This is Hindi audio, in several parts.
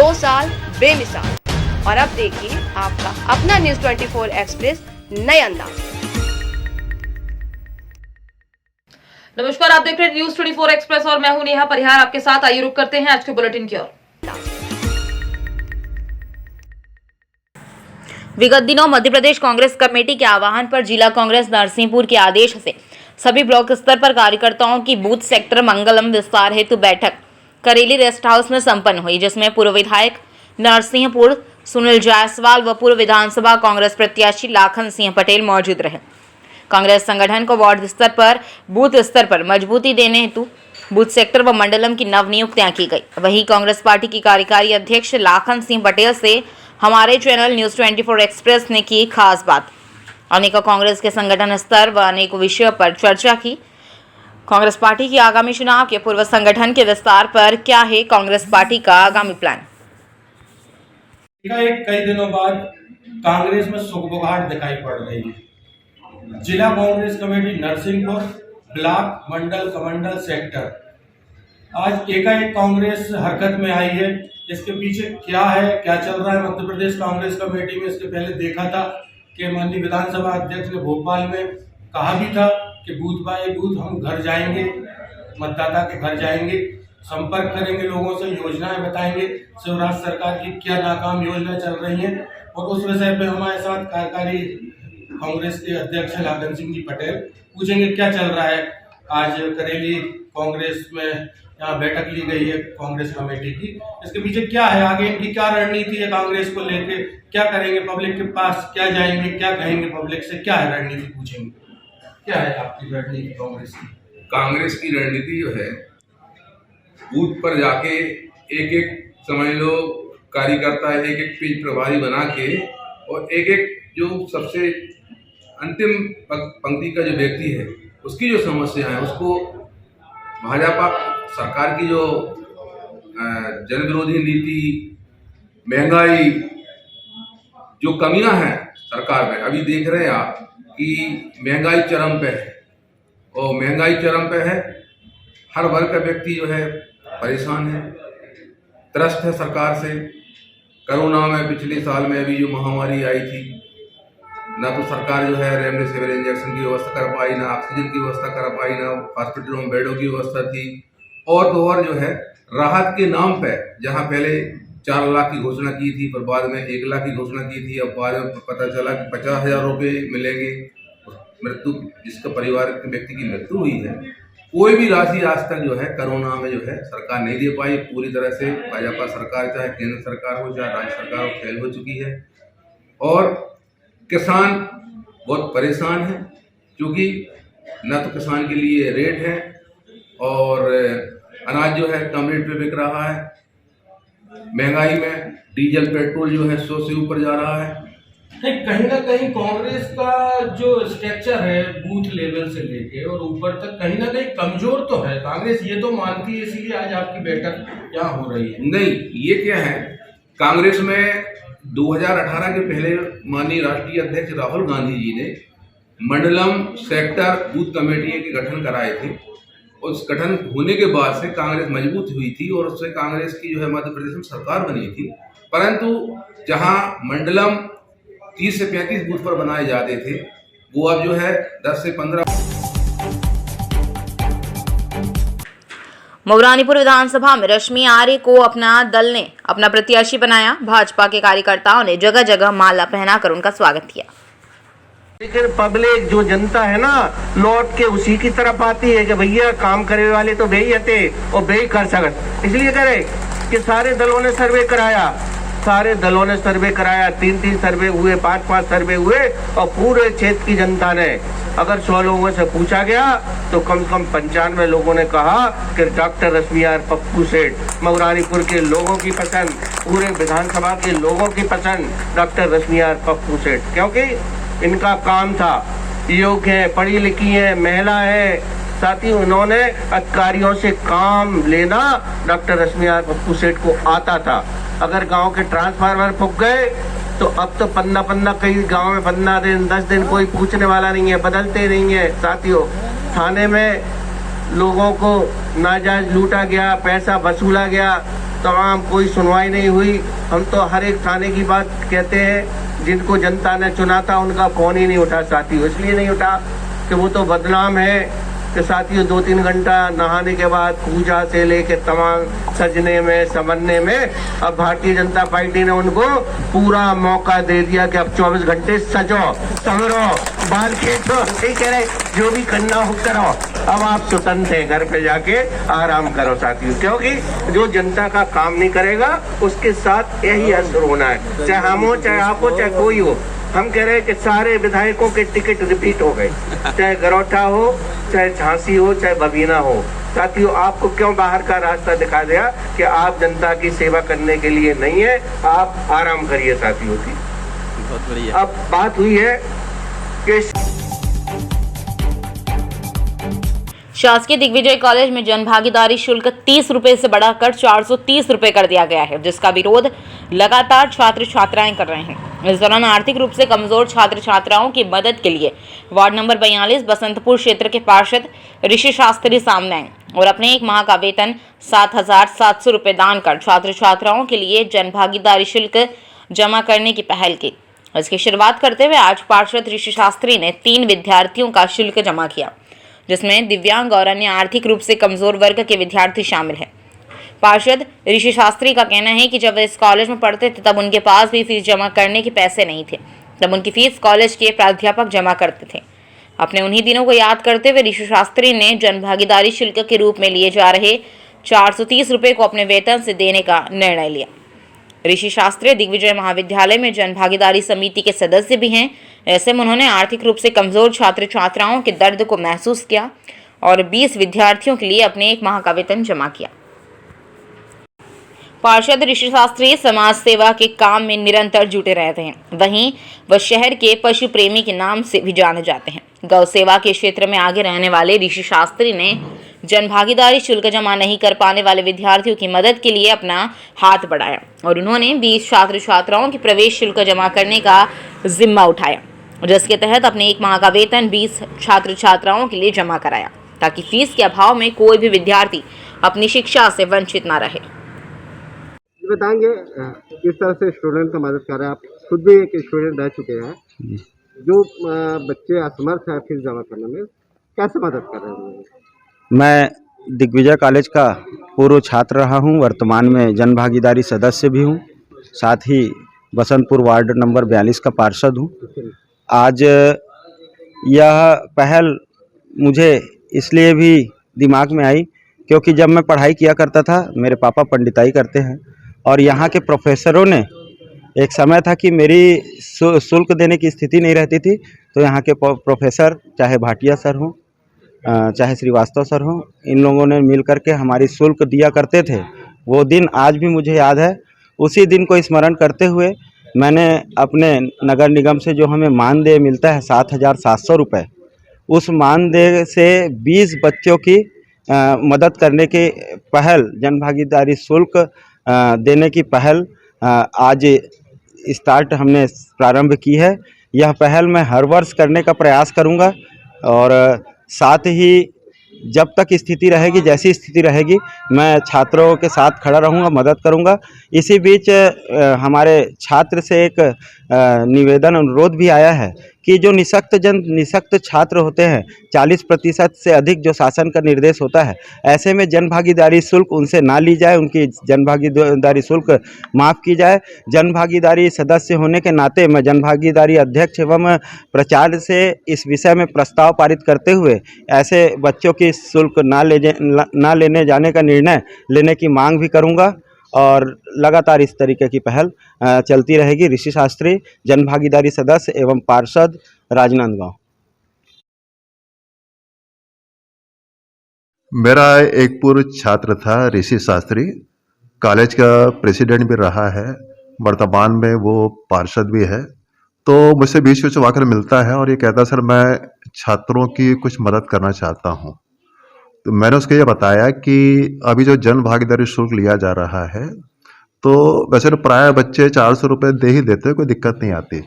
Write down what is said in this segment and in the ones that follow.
2 साल बेमिसाल। और अब देखिए आपका अपना न्यूज़ 24 एक्सप्रेस नए अंदाज। नमस्कार, आप देख रहे हैं न्यूज़ 24 एक्सप्रेस और मैं हूं नेहा परिहार आपके साथ। आइए रुक करते हैं आज के बुलेटिन की ओर। विगत दिनों मध्य प्रदेश कांग्रेस कमेटी के आह्वान पर जिला कांग्रेस नरसिंहपुर के आदेश से सभी ब्लॉक स्तर पर कार्यकर्ताओं की बूथ सेक्टर मंगलम विस्तार हेतु बैठक करेली रेस्ट हाउस में संपन्न हुई, जिसमें पूर्व विधायक नरसिंहपुर सुनील जायसवाल व पूर्व विधानसभा कांग्रेस प्रत्याशी लाखन सिंह पटेल मौजूद रहे। कांग्रेस संगठन को वार्ड स्तर पर बूथ स्तर पर मजबूती देने हेतु बूथ सेक्टर व मंडलम की नव नियुक्तियां की गई। वहीं कांग्रेस पार्टी की कार्यकारी अध्यक्ष लाखन सिंह पटेल से हमारे चैनल न्यूज़ 24 एक्सप्रेस ने की खास बात। अनेकों कांग्रेस के संगठन स्तर व अनेकों विषयों पर चर्चा की। कांग्रेस पार्टी की आगामी चुनाव के पूर्व संगठन के विस्तार पर क्या है कांग्रेस पार्टी का आगामी प्लान। कई दिनों बाद कांग्रेस में सुगबुगाहट दिखाई पड़ रही है। जिला कांग्रेस कमेटी नरसिंहपुर, ब्लॉक, मंडल, कमंडल, सेक्टर, आज एकाएक कांग्रेस हरकत में आई है। इसके पीछे क्या है, क्या चल रहा है मध्य प्रदेश कांग्रेस कमेटी में, इसके पहले देखा था कि माननीय विधानसभा अध्यक्ष ने भोपाल में कहा भी था कि बूथ बाय बूथ हम घर जाएंगे, मतदाता के घर जाएंगे, संपर्क करेंगे लोगों से, योजनाएं बताएंगे, शिवराज सरकार की क्या नाकाम योजना चल रही है। और उस विषय पे हमारे साथ कार्यकारी कांग्रेस के अध्यक्ष लाखन सिंह जी पटेल पूछेंगे क्या चल रहा है। आज करेली कांग्रेस में यहाँ बैठक ली गई है कांग्रेस कमेटी की, इसके पीछे क्या है, आगे इनकी क्या रणनीति है कांग्रेस को लेके, क्या करेंगे, पब्लिक के पास क्या जाएंगे, क्या कहेंगे पब्लिक से, क्या है रणनीति, पूछेंगे क्या है आपकी रणनीति कांग्रेस की। कांग्रेस की रणनीति जो है, बूथ पर जाके एक एक समझ लो कार्यकर्ता एक एक पेज प्रभारी बना के और एक एक जो सबसे अंतिम पंक्ति का जो व्यक्ति है उसकी जो समस्या है उसको भाजपा सरकार की जो जन विरोधी नीति, महंगाई, जो कमियां हैं सरकार में, अभी देख रहे हैं आप कि महंगाई चरम पे है और महंगाई चरम पे है। हर वर्ग का व्यक्ति जो है परेशान है, त्रस्त है सरकार से। कोरोना में पिछले साल में अभी जो महामारी आई थी, ना तो सरकार जो है रेमडेसिविर इंजेक्शन की व्यवस्था कर पाई, ना ऑक्सीजन की व्यवस्था कर पाई, ना हॉस्पिटलों में बेडों की व्यवस्था थी। और तो और जो है राहत के नाम पे, जहां पहले 4 लाख की घोषणा की थी, पर बाद में 1 लाख की घोषणा की थी, अब बाद में पता चला कि 50,000 रुपये मिलेंगे। मृत्यु, जिसका परिवार के व्यक्ति की मृत्यु हुई है, कोई भी राशि आज तक जो है कोरोना में जो है सरकार नहीं दे पाई। पूरी तरह से भाजपा सरकार, चाहे केंद्र सरकार हो चाहे राज्य सरकार हो, फेल हो चुकी है। और किसान बहुत परेशान है, क्योंकि न तो किसान के लिए रेट है और अनाज जो है कम रेट पे बिक रहा है। महंगाई में डीजल पेट्रोल जो है 100 से ऊपर जा रहा है। कहीं ना कहीं कांग्रेस का जो स्ट्रक्चर है बूथ लेवल से लेके और ऊपर तक कहीं ना कहीं कमजोर तो है कांग्रेस, ये तो मानती है, इसीलिए आज आपकी बैठक यहाँ हो रही है। नहीं, ये क्या है, कांग्रेस में 2018 के पहले माननीय राष्ट्रीय अध्यक्ष राहुल गांधी जी ने मंडलम, सेक्टर, बूथ कमेटी के गठन कराए थे। उस गठन होने के बाद से कांग्रेस मजबूत हुई थी और उससे कांग्रेस की जो है मध्य प्रदेश में सरकार बनी थी। परंतु जहां मंडलम 30 से 35 बूथ पर बनाए जाते थे, वो अब जो है 10 से 15। मऊरानीपुर विधानसभा में रश्मि आर्य को अपना दल ने अपना प्रत्याशी बनाया। भाजपा के कार्यकर्ताओं ने जगह जगह माला पहनाकर उनका स्वागत किया। लेकिन पब्लिक जो जनता है ना, लौट के उसी की तरफ आती है कि भैया काम करे वाले तो बेही हते और बेही कर सकत। इसलिए करे कि सारे दलों ने सर्वे कराया, 3 सर्वे हुए, 5 सर्वे हुए और पूरे क्षेत्र की जनता ने, अगर 100 लोगों से पूछा गया तो कम से कम 95 लोगों ने कहा कि डॉक्टर रश्मि आर्य पप्पू सेठ, मऊरानीपुर के लोगों की पसंद, पूरे विधानसभा के लोगों की पसंद डॉक्टर रश्मि आर्य पप्पू सेठ, क्योंकि इनका काम था, योग्य है, पढ़ी लिखी है, महिला है, साथ ही उन्होंने अधिकारियों से काम लेना डॉक्टर रश्मि आर्य पप्पू सेठ को आता था। अगर गांव के ट्रांसफार्मर फूक गए तो अब तो पन्ना कई गांव में 15 दिन 10 दिन कोई पूछने वाला नहीं है, बदलते नहीं है। साथियों, थाने में लोगों को नाजायज लूटा गया, पैसा वसूला गया, तमाम कोई सुनवाई नहीं हुई। हम तो हर एक थाने की बात कहते हैं, जिनको जनता ने चुना था उनका फोन ही नहीं उठा साथियों। इसलिए नहीं उठा कि वो तो बदनाम है कि साथियों 2-3 घंटा नहाने के बाद पूजा से लेके तमाम सजने में संवरने में अब भारतीय जनता पार्टी ने उनको पूरा मौका दे दिया कि अब 24 घंटे सजो संवरो बाल खींचो, नहीं कह रहे जो भी करना हो करो, अब आप स्वतंत्र हैं, घर पे जाके आराम करो साथियों। क्योंकि जो जनता का काम नहीं करेगा उसके साथ यही असर होना है, चाहे हम हो, चाहे आप हो, चाहे कोई हो। हम कह रहे हैं कि सारे विधायकों के टिकट रिपीट हो गए, चाहे गरौठा हो, चाहे झांसी हो, चाहे बबीना हो। साथियों आपको क्यों बाहर का रास्ता दिखा दिया कि आप जनता की सेवा करने के लिए नहीं है, आप आराम करिए साथियों की। बहुत बढ़िया। अब बात हुई है कि शासकीय दिग्विजय कॉलेज में जन भागीदारी शुल्क 30 रुपए से बढ़ाकर 430 रुपए कर दिया गया है, जिसका विरोध लगातार छात्र छात्राएं कर रहे हैं। इस दौरान आर्थिक रूप से कमजोर छात्र छात्राओं की मदद के लिए वार्ड नंबर 42 बसंतपुर क्षेत्र के पार्षद ऋषि शास्त्री सामने आए और अपने एक माह का वेतन 7,700 रुपए दान कर छात्र छात्राओं के लिए जन भागीदारी शुल्क जमा करने की पहल की। इसकी शुरुआत करते हुए आज पार्षद ऋषि शास्त्री ने 3 विद्यार्थियों का शुल्क जमा किया, जिसमें दिव्यांग और अन्य आर्थिक रूप से कमजोर वर्ग के विद्यार्थी शामिल हैं। पार्षद ऋषि शास्त्री का कहना है कि जब वे इस कॉलेज में पढ़ते थे तब उनके पास भी फीस जमा करने के पैसे नहीं थे, तब उनकी फीस कॉलेज के प्राध्यापक जमा करते थे। अपने उन्हीं दिनों को याद करते हुए ऋषि शास्त्री ने जन भागीदारी शुल्क के रूप में लिए जा रहे 430 रुपये को अपने वेतन से देने का निर्णय लिया। ऋषि शास्त्री दिग्विजय महाविद्यालय में जन भागीदारी समिति के सदस्य भी हैं। ऐसे में उन्होंने आर्थिक रूप से कमजोर छात्र छात्राओं के दर्द को महसूस किया और 20 विद्यार्थियों के लिए अपने एक माह का वेतन जमा किया। पार्षद ऋषि शास्त्री समाज सेवा के काम में निरंतर जुटे रहते हैं। वहीं वह शहर के पशु प्रेमी के नाम से भी जाने जाते हैं। गौ सेवा के क्षेत्र में आगे रहने वाले ऋषि शास्त्री ने जन भागीदारी शुल्क जमा नहीं कर पाने वाले विद्यार्थियों की मदद के लिए अपना हाथ बढ़ाया और उन्होंने 20 छात्र छात्राओं के प्रवेश शुल्क जमा करने का जिम्मा उठाया, जिसके तहत अपने एक माह का वेतन 20 छात्र छात्राओं के लिए जमा कराया, ताकि फीस के अभाव में कोई भी विद्यार्थी अपनी शिक्षा से वंचित न रहे। बताएंगे किस तरह से स्टूडेंट का मदद कर रहे हैं? आप खुद भी एक स्टूडेंट रह चुके हैं, जो बच्चे असमर्थ हैं फीस जमा करने में, कैसे मदद कर रहे हैं? मैं दिग्विजय कॉलेज का पूर्व छात्र रहा हूं, वर्तमान में जन भागीदारी सदस्य भी हूं, साथ ही बसंतपुर वार्ड नंबर 42 का पार्षद हूं। आज यह पहल मुझे इसलिए भी दिमाग में आई क्योंकि जब मैं पढ़ाई किया करता था, मेरे पापा पंडिताई करते हैं और यहाँ के प्रोफेसरों ने, एक समय था कि मेरी शुल्क देने की स्थिति नहीं रहती थी, तो यहाँ के प्रोफेसर, चाहे भाटिया सर हों, चाहे श्रीवास्तव सर हों, इन लोगों ने मिल करके हमारी शुल्क दिया करते थे। वो दिन आज भी मुझे याद है। उसी दिन को स्मरण करते हुए मैंने अपने नगर निगम से जो हमें मानदेय मिलता है 7,700 रुपये, उस मानदेय से 20 बच्चों की मदद करने की पहल, जन भागीदारी शुल्क देने की पहल आज स्टार्ट हमने प्रारंभ की है। यह पहल मैं हर वर्ष करने का प्रयास करूंगा और साथ ही जब तक स्थिति रहेगी, जैसी स्थिति रहेगी, मैं छात्रों के साथ खड़ा रहूंगा, मदद करूंगा। इसी बीच हमारे छात्र से एक निवेदन, अनुरोध भी आया है कि जो निःशक्त छात्र होते हैं, 40% से अधिक जो शासन का निर्देश होता है, ऐसे में जन भागीदारी शुल्क उनसे ना ली जाए, उनकी जन भागीदारी शुल्क माफ़ की जाए। जन भागीदारी सदस्य होने के नाते मैं जन भागीदारी अध्यक्ष एवं प्राचार्य से इस विषय में प्रस्ताव पारित करते हुए ऐसे बच्चों की शुल्क ना लेने जाने का निर्णय लेने की मांग भी करूँगा और लगातार इस तरीके की पहल चलती रहेगी। ऋषि शास्त्री, जन भागीदारी सदस्य एवं पार्षद, राजनांदगांव। मेरा एक पूर्व छात्र था ऋषि शास्त्री, कॉलेज का प्रेसिडेंट भी रहा है, वर्तमान में वो पार्षद भी है। तो मुझसे बीच बीच आकर मिलता है और ये कहता है सर मैं छात्रों की कुछ मदद करना चाहता हूँ। तो मैंने उसको ये बताया कि अभी जो जन भागीदारी शुल्क लिया जा रहा है, तो वैसे तो प्राय बच्चे 400 रुपये दे ही देते हैं, कोई दिक्कत नहीं आती।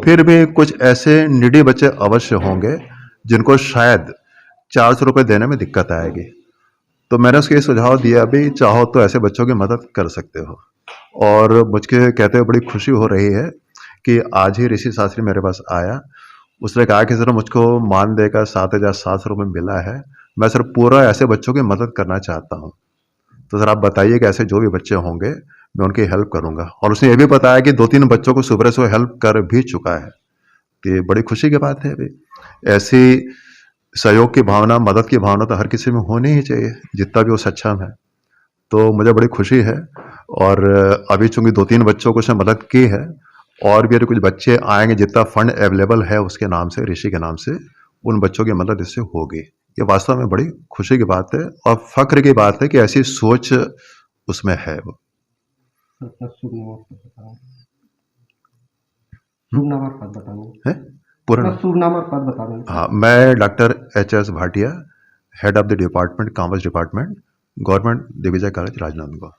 फिर भी कुछ ऐसे निडी बच्चे अवश्य होंगे जिनको शायद 400 रुपये देने में दिक्कत आएगी। तो मैंने उसको ये सुझाव दिया, अभी चाहो तो ऐसे बच्चों की मदद कर सकते हो। और मुझे कहते हुए बड़ी खुशी हो रही है कि आज ही ऋषि शास्त्री मेरे पास आया। उसने कहा कि सर मुझको मानदेय का 7,700 रुपये मिला है, मैं सर पूरा ऐसे बच्चों की मदद करना चाहता हूँ, तो सर आप बताइए कि ऐसे जो भी बच्चे होंगे मैं उनकी हेल्प करूँगा। और उसने ये भी बताया कि 2-3 बच्चों को सुबह से हेल्प कर भी चुका है। तो ये बड़ी खुशी की बात है। अभी ऐसी सहयोग की भावना, मदद की भावना तो हर किसी में होनी ही चाहिए, जितना भी वो सक्षम है। तो मुझे बड़ी खुशी है। और अभी चूंकि 2-3 बच्चों को उसने मदद की है, और भी अगर कुछ बच्चे आएंगे, जितना फंड अवेलेबल है उसके नाम से, ऋषि के नाम से, उन बच्चों की मदद इससे होगी। ये वास्तव में बड़ी खुशी की बात है और फख्र की बात है कि ऐसी सोच उसमें है। वो है पूरा पद बता दें। हाँ, मैं doctor HS Bhatia, head of the department, commerce department, government Digvijay college, Rajnandgaon.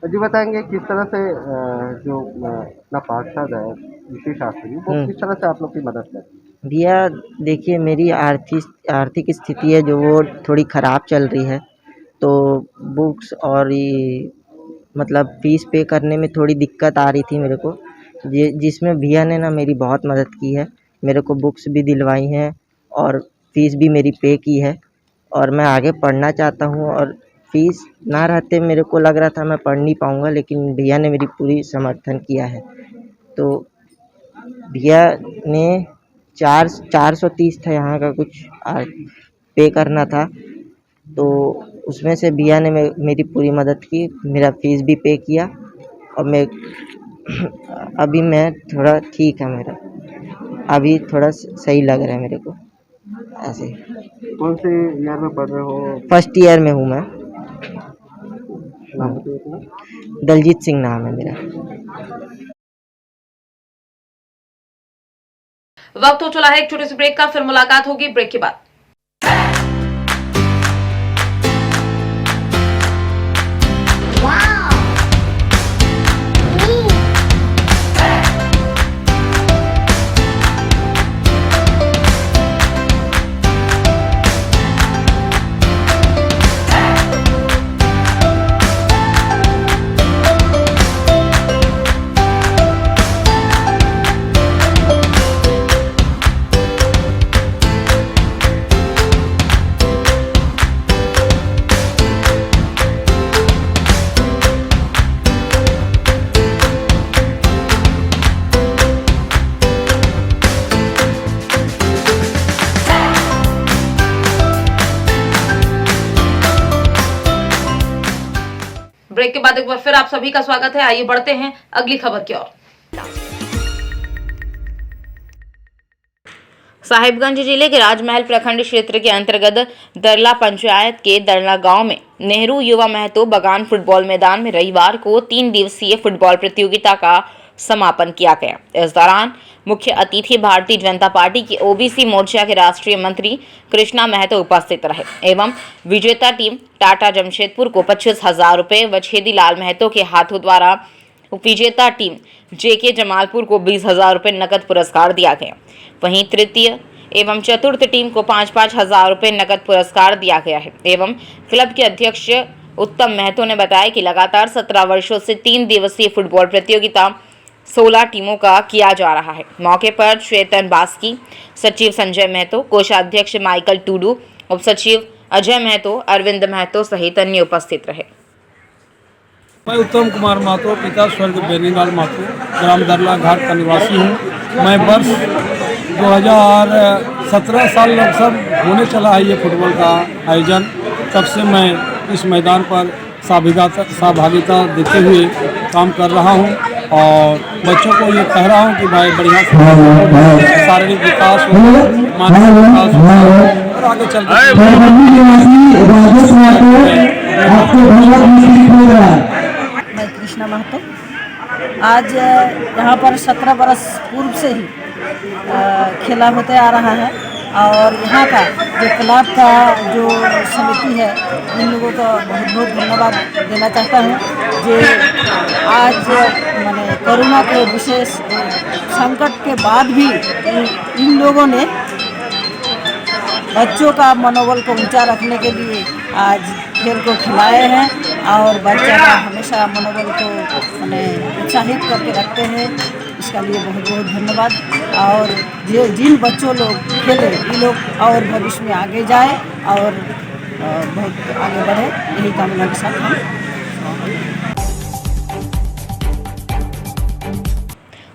जी बताएंगे किस तरह से जो अपना पार्षद है ऋषि शास्त्री, वो किस तरह से आप लोग की मदद करते हैं? भैया देखिए, मेरी आर्थिक स्थिति है जो वो थोड़ी ख़राब चल रही है, तो बुक्स और ये मतलब फ़ीस पे करने में थोड़ी दिक्कत आ रही थी मेरे को, जिसमें भैया ने ना मेरी बहुत मदद की है। मेरे को बुक्स भी दिलवाई हैं और फ़ीस भी मेरी पे की है, और मैं आगे पढ़ना चाहता हूँ। और फ़ीस ना रहते मेरे को लग रहा था मैं पढ़ नहीं पाऊँगा, लेकिन भैया ने मेरी पूरी समर्थन किया है। तो भैया ने 430 था यहाँ का कुछ पे करना था, तो उसमें से भैया ने मेरी पूरी मदद की, मेरा फ़ीस भी पे किया, और मैं अभी मैं थोड़ा ठीक है, मेरा अभी थोड़ा सही लग रहा है मेरे को। ऐसे कौन से ईयर में पढ़ रहे हो? फर्स्ट ईयर में हूँ मैं। नाम बताइए अपना। दलजीत सिंह नाम है मेरा। वक्त हो चला है एक छोटे से ब्रेक का, फिर मुलाकात होगी ब्रेक के बाद। ब्रेक के बाद एक बार फिर आप सभी का स्वागत है। आइए बढ़ते हैं अगली खबर की ओर। साहिबगंज जिले के राजमहल प्रखंड क्षेत्र के अंतर्गत दरला पंचायत के दरला गांव में नेहरू युवा महतो बगान फुटबॉल मैदान में रविवार को 3 दिवसीय फुटबॉल प्रतियोगिता का समापन किया गया। इस दौरान मुख्य अतिथि भारतीय जनता पार्टी के ओबीसी मोर्चा के राष्ट्रीय मंत्री कृष्णा महतो उपस्थित रहे एवं विजेता टीम टाटा जमशेदपुर को 25,000 रुपये व छेदीलाल महतो के हाथों द्वारा उपविजेता टीम JK जमालपुर को 20,000 रुपये नकद पुरस्कार दिया गया। वहीं तृतीय एवं चतुर्थ टीम को 5-5 हजार रुपये नकद पुरस्कार दिया गया है। एवं क्लब के अध्यक्ष उत्तम महतो ने बताया कि लगातार 17 वर्षों से 3 दिवसीय फुटबॉल प्रतियोगिता 16 टीमों का किया जा रहा है। मौके पर चेतन बास्की, सचिव संजय महतो, कोषाध्यक्ष माइकल टूडू, उप सचिव अजय महतो, अरविंद महतो सहित अन्य उपस्थित रहे। मैं उत्तम कुमार महतो, पिता स्वर्गीय बेनीलाल महतो, ग्राम दरला घाट का निवासी हूँ। मैं वर्ष 2017 साल लगभग होने चला है ये फुटबॉल का आयोजन। तब से मैं इस मैदान पर सहभागिता देते हुए काम कर रहा हूँ और बच्चों को ये कह रहा हूँ कि भाई बढ़िया शारीरिक विकास हो, मानसिक विकास हो और आगे चल मैं कृष्णा महतो। आज यहाँ पर 17 बरस पूर्व से ही खेला होते आ रहा है और यहाँ का जो क्लब का जो समिति है, इन लोगों का बहुत बहुत धन्यवाद देना चाहता हूँ। जो आज मैंने कोरोना के विशेष संकट के बाद भी इन लोगों ने बच्चों का मनोबल को ऊंचा रखने के लिए आज खेल को खिलाए हैं और बच्चा का हमेशा मनोबल को मैंने उत्साहित करके रखते हैं। इसका लिए बहुत बहुत धन्यवाद। और जिन बच्चों लोग खेले ये लोग और भविष्य में आगे जाए और बहुत आगे बढ़े, यही कामना के साथ हम।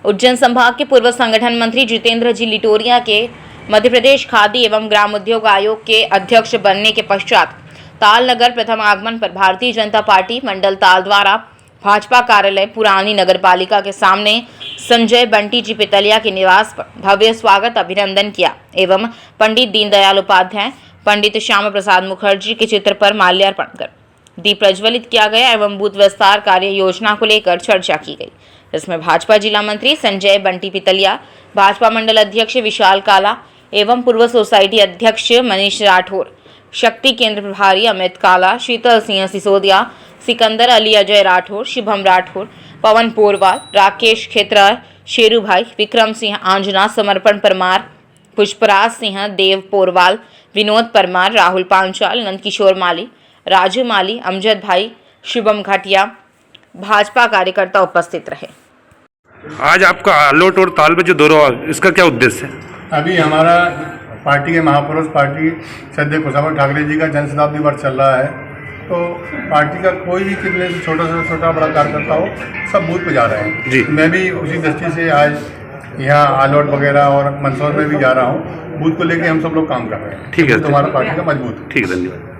उज्जैन संभाग के पूर्व संगठन मंत्री जितेंद्र जी लिटोरिया के मध्य प्रदेश खादी एवं ग्राम उद्योग आयोग के अध्यक्ष बनने के पश्चात ताल नगर प्रथम आगमन पर भारतीय जनता पार्टी मंडल ताल द्वारा भाजपा कार्यालय पुरानी नगर पालिका के सामने संजय बंटी जी पितलिया के निवास पर भव्य स्वागत अभिनंदन किया एवं पंडित दीनदयाल उपाध्याय, पंडित श्यामा प्रसाद मुखर्जी के चित्र पर माल्यार्पण कर दीप प्रज्वलित किया गया एवं बूथ विस्तार कार्य योजना को लेकर चर्चा की गई। इसमें भाजपा जिला मंत्री संजय बंटी पितलिया, भाजपा मंडल अध्यक्ष विशाल काला एवं पूर्व सोसाइटी अध्यक्ष मनीष राठौर, शक्ति केंद्र प्रभारी अमित काला, शीतल सिंह सिसोदिया, सिकंदर अली, अजय राठौर, शुभम राठौर, पवन पोरवाल, राकेश खेतरार, शेरू भाई, विक्रम सिंह आंजना, समर्पण परमार, पुष्पराज सिंह, देव पोरवाल, विनोद परमार, राहुल पांचाल, नंदकिशोर माली, राजू माली, अमजद भाई, शुभम घाटिया भाजपा कार्यकर्ता उपस्थित रहे। आज आपका आलोट और ताल में जो दौरा, इसका क्या उद्देश्य है? अभी हमारा पार्टी के महापुरुष पार्टी श्रद्धेय कुशाभाऊ ठाकरे जी का जन शताब्दी वर्ष चल रहा है, तो पार्टी का कोई भी कितने से छोटा बड़ा कार्यकर्ता हो, सब बूथ पे जा रहे हैं जी। मैं भी उसी दृष्टि से आज यहाँ आलोट वगैरह और मंदसौर में भी जा रहा हूँ। बूथ को लेके हम सब लोग काम कर रहे हैं। ठीक है, तो हमारा पार्टी का मजबूत। ठीक है, धन्यवाद।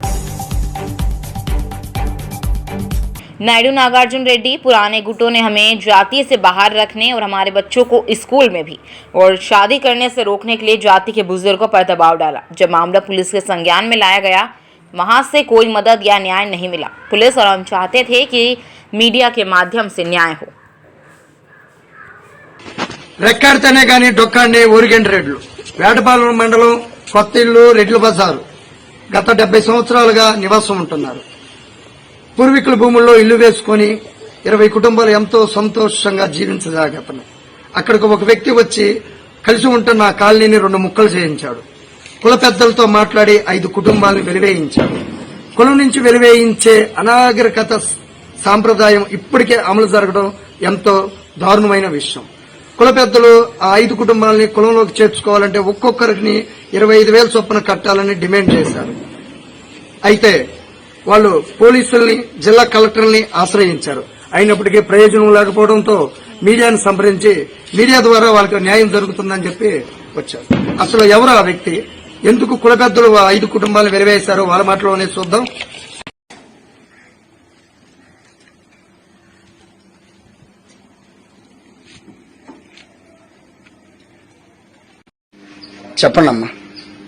नायडू नागार्जुन रेड्डी, पुराने गुटों ने हमें जाति से बाहर रखने और हमारे बच्चों को स्कूल में भी और शादी करने से रोकने के लिए जाति के बुजुर्गों पर दबाव डाला। जब मामला पुलिस के संज्ञान में लाया गया, वहां से कोई मदद या न्याय नहीं मिला। पुलिस और हम चाहते थे कि मीडिया के माध्यम से न्याय हो। రెక్కాడితేనే కానీ డొక్కాడిని ఊరిగంటి రెడ్లు, వేటపాలెం మండలం కొత్త ఇల్లు రెడ్ల బజారు గత 70 సంవత్సరాలుగా నివాసం ఉంటున్నారు. పూర్వీకుల భూముల్లో ఇల్లు వేసుకుని 20 కుటుంబాలు ఎంతో సంతోషంగా జీవించసాగుతున్నాయి. అక్కడికి ఒక వ్యక్తి వచ్చి కలిసి ఉంటున్న ఆ కాలనీని 2 ముక్కలు చేయించాడు. కుల పెద్దలతో మాట్లాడి 5 కుటుంబాలను వెలివేయించాడు. కులం నుంచి వెలివేయించే అనాగరికత సాంప్రదాయం ఇప్పటికే అమలు జరగడం ఎంతో దారుణమైన విషయం. కుల పెద్దలు ఆ 5 కుటుంబాలని కులంలోకి చేర్చుకోవాలంటే ఒక్కొక్కరికి 25,000 చొప్పున కట్టాలని డిమాండ్ చేశారు. అయితే వాళ్ళు పోలీసుల్ని, జిల్లా కలెక్టర్ని ఆశ్రయించారు. అయినప్పటికీ ప్రయోజనం లేకపోవడంతో మీడియాను సంప్రదించి మీడియా ద్వారా వాళ్ళకి న్యాయం జరుగుతుందని చెప్పి వచ్చారు. అసలు ఎవరు ఆ వ్యక్తి, ఎందుకు కుల పెద్దలు 5 కుటుంబాలను వెలివేశారో వాళ్ళ మాటలోనే చూద్దాం. చెప్పండి అమ్మా.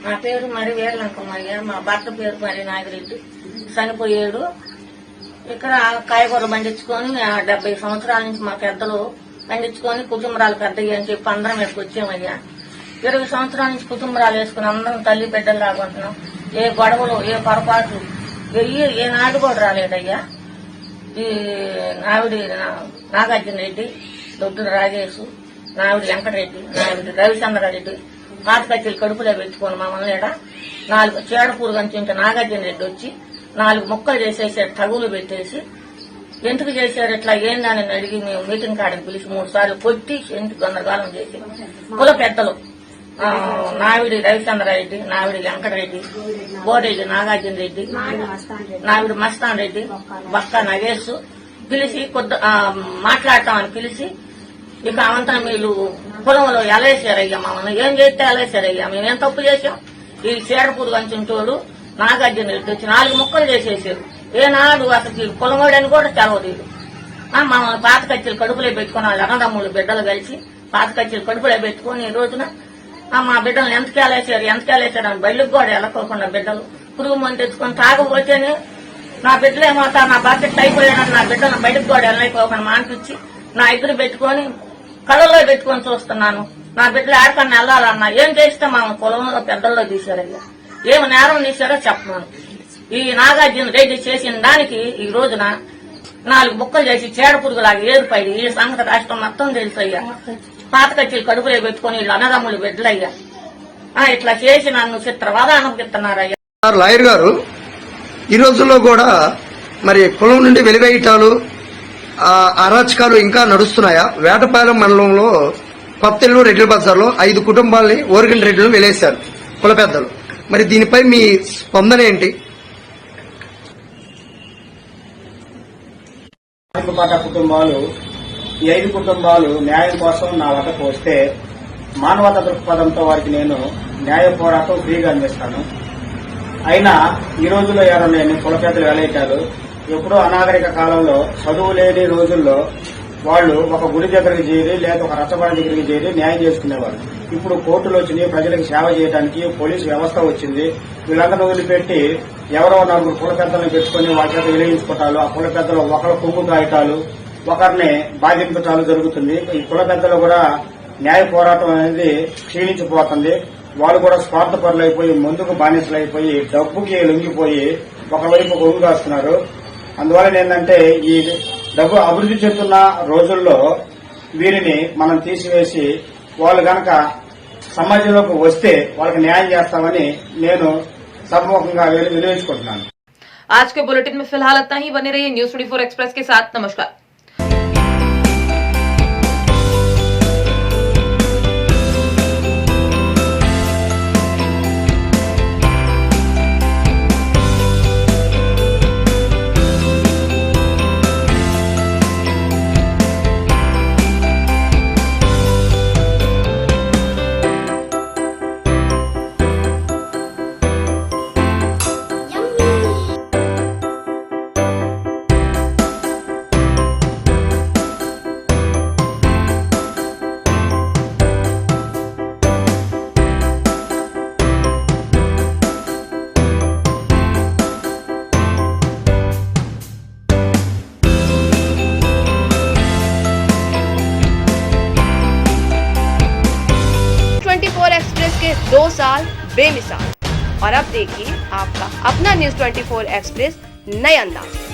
నా పేరు మరి వీరలంకమ్మయ్య, మా భర్త పేరు మరి నాగిరెడ్డి. చనిపోయాడు. ఇక్కడ కాయగూరలు పండించుకొని 70 సంవత్సరాల నుంచి మా పెద్దలు పండించుకొని కుటుంబరాలు పెద్దయ్య అని చెప్పి అందరం ఇక్కడికి వచ్చామయ్యా. 20 సంవత్సరాల నుంచి కుటుంబరాలు వేసుకుని అందరం తల్లి బిడ్డలు రాకుంటున్నాం. ఏ గొడవలు, ఏ పొరపాట్లు ఏ నాడు కూడా రాలేదయ్యా. ఈ నావిడి నాగార్జున రెడ్డి, దొడ్డు రాజేశు, నావిడి వెంకటరెడ్డి, నావిడి రవిచంద్రారెడ్డి పాతకచ్చలు కడుపులో పెట్టుకుని మమ్మల్ని 4 చేడపూరు కంటే నాగార్జున రెడ్డి వచ్చి 4 ముక్కలు చేసేసి తగులు పెట్టేసి ఎందుకు చేశారు ఇట్లా ఏందని అడిగి మేము మీటింగ్ కాడని పిలిచి 3 సార్లు కొట్టి ఎందుకు గందరగోళం చేసి కుల పెద్దలు నావిడి రవిచంద్రారెడ్డి, నావిడి వెంకటరెడ్డి, బోరెడ్డి నాగార్జున రెడ్డి, నావిడి మస్తాన్ రెడ్డి, బక్కా నగేష్ పిలిచి మాట్లాడతామని పిలిచి ఇక అవంతా మీరు పొలంలో ఎలేసారయ్యా, మమ్మల్ని ఏం చేస్తే ఎలేసారయ్యా, మేమేం తప్పు చేశాం. ఈ చీడపూరు కంచుంటోడు నాగార్జున రెడ్డి వచ్చి 4 ముక్కలు చేసేసారు. ఏనాడు అసలు పొలమోడని కూడా తెలవదు. మమ్మల్ని పాత కచ్చలు కడుపులో పెట్టుకుని వాళ్ళ అన్నదమ్ములు బిడ్డలు కలిసి పాత కచ్చలు కడుపులో పెట్టుకుని ఈ రోజున మా బిడ్డలు ఎంతకేలేసారు అని బయలుకు కూడా వెళ్ళకోకుండా బిడ్డలు పురుగు మంది తెచ్చుకొని తాగపోతేనే నా బిడ్డలు ఏమవుతారు, నా భర్త అయిపోయాడని నా బిడ్డలను బయటకు కూడా వెళ్ళకపోకుండా మానిపించి నా ఇద్దరు పెట్టుకొని కళ్ళలో పెట్టుకొని చూస్తున్నాను. నా బిడ్డలు ఆడకన్నా వెళ్ళాలన్నా ఏం చేస్తే మా పొలంలో పెద్దల్లో తీశారయ్యా. ఏమి నేరం తీశారో చెప్పమను. ఈ నాగార్జున రెడ్డి చేసిన దానికి ఈ రోజున 4 ముక్కలు చేసి చీడపురుగులాగా ఏరుపడి ఈ సంగతి రాష్ట్రం మొత్తం తెలుసయ్యా. పాత కచ్చలు కడుపులో పెట్టుకుని వీళ్ళు అన్నదమ్ములు బిడ్డలయ్యా. ఇట్లా చేసి నన్ను చిత్రవాద అనుభవిస్తున్నారయ్యా. లాయర్ గారు ఈ రోజుల్లో కూడా మరి కులం నుండి వెలివేయటాలు అరాచకాలు ఇంకా నడుస్తున్నాయా? వేటపాలెం మండలంలో కొత్తిల్లు రెడ్ల బజార్లో 5 కుటుంబాలని ఓరిగన్ రెడ్లను వెలేశారు కుల పెద్దలు. మరి దీనిపై మీ స్పందన ఏంటి? కుటుంబాలు ఈ 5 కుటుంబాలు న్యాయం కోసం నా వద్దకు వస్తే మానవతా దృక్పథంతో వారికి నేను న్యాయ పోరాటం ఫ్రీగా అందిస్తాను. అయినా ఈ రోజుల్లో ఎవరైనా ఎన్ని కుల పెద్దలు వెలయటాలు, ఎప్పుడో అనాగరిక కాలంలో చదువు లేని రోజుల్లో వాళ్ళు ఒక గుడి దగ్గరికి చేరి లేదా ఒక రచ్చబండ దగ్గరికి చేరి న్యాయం చేసుకునేవారు. ఇప్పుడు కోర్టులు వచ్చినాయి, ప్రజలకు సేవ చేయడానికి పోలీసు వ్యవస్థ వచ్చింది. వీళ్ళందరినీ వదిలిపెట్టి ఎవరో 4 కుల పెద్దలను పెట్టుకుని వాళ్ళ చేత వినియోగించుకోవటాలు, ఆ కుల పెద్దలు ఒకరు కొమ్ము కాయటాలు, ఒకరిని బాధించటాలు జరుగుతుంది. ఈ కుల పెద్దలు కూడా న్యాయ పోరాటం అనేది క్షీణించిపోతుంది. వాళ్ళు కూడా స్వార్థపరులైపోయి, ముందుకు బానిసలైపోయి, డబ్బుకి లొంగిపోయి ఒకవైపు కొమ్ము కాస్తున్నారు. అందువల్ల ఏంటంటే ఈ డబ్బు అభివృద్ధి చెందుతున్న రోజుల్లో వీరిని మనం తీసివేసి వాళ్ళు గనక సమాజంలోకి వస్తే వాళ్ళకి న్యాయం చేస్తామని నేను సభముఖంగా వినియోగించుకుంటున్నాను. आज के बुलेटिन में फिलहाल इतना ही। बने रहिए न्यूज़ 24 एक्सप्रेस के साथ। नमस्कार। एक्सप्रेस के 2 साल बेमिसाल। और अब देखिए आपका अपना न्यूज़ 24 एक्सप्रेस नए अंदाज में।